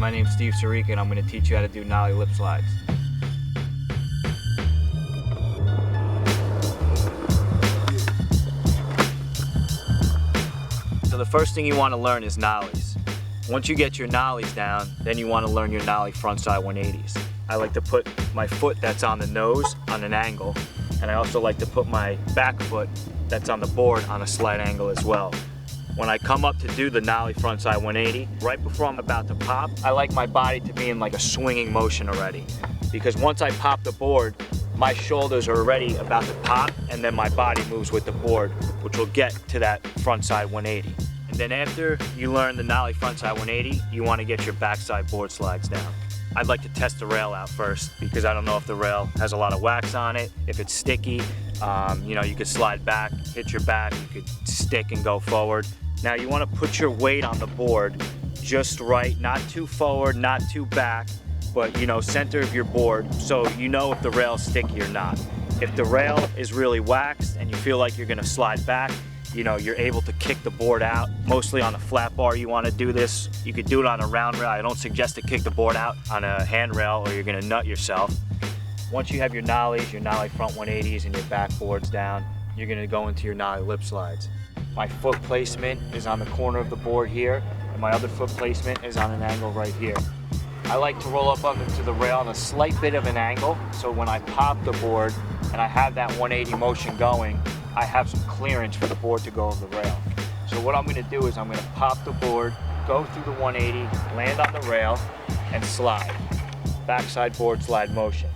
My name's Steve Sarica and I'm going to teach you how to do Nollie Lipslides. So the first thing you want to learn is nollies. Once you get your nollies down, then you want to learn your Nollie Frontside 180s. I like to put my foot that's on the nose on an angle, and I also like to put my back foot that's on the board on a slight angle as well. When I come up to do the Nollie Frontside 180, right before I'm about to pop, I like my body to be in like a swinging motion already. Because once I pop the board, my shoulders are already about to pop, and then my body moves with the board, which will get to that frontside 180. And then after you learn the Nollie Frontside 180, you want to get your backside board slides down. I'd like to test the rail out first because I don't know if the rail has a lot of wax on it, if it's sticky. You know, you could slide back, hit your back, you could stick and go forward. Now you want to put your weight on the board just right, not too forward, not too back, but you know, center of your board so you know if the rail's sticky or not. If the rail is really waxed and you feel like you're going to slide back, you know, you're able to kick the board out. Mostly on a flat bar you want to do this. You could do it on a round rail. I don't suggest to kick the board out on a handrail or you're going to nut yourself. Once you have your nollies, your Nollie front 180s and your back boards down, you're going to go into your Nollie lip slides. My foot placement is on the corner of the board here, and my other foot placement is on an angle right here. I like to roll up onto the rail on a slight bit of an angle, so when I pop the board and I have that 180 motion going, I have some clearance for the board to go over the rail. So what I'm going to do is I'm going to pop the board, go through the 180, land on the rail, and slide. Backside board slide motion.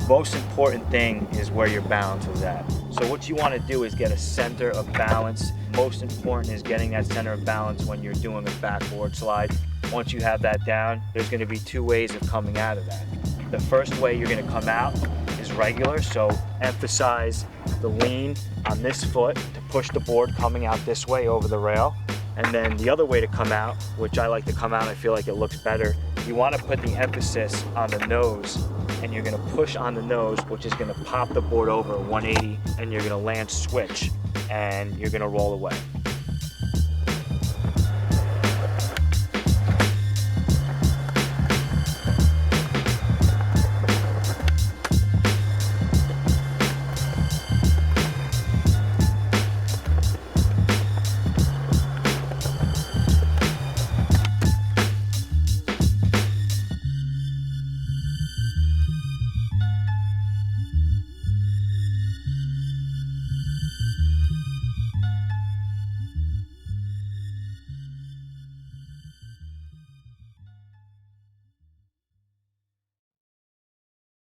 The most important thing is where your balance is at. So what you want to do is get a center of balance. Most important is getting that center of balance when you're doing a backboard slide. Once you have that down, there's going to be two ways of coming out of that. The first way you're going to come out is regular, so emphasize the lean on this foot to push the board coming out this way over the rail. And then the other way to come out, which I like to come out, I feel like it looks better, you want to put the emphasis on the nose, and you're going to push on the nose, which is going to pop the board over 180, and you're going to land switch, and you're going to roll away.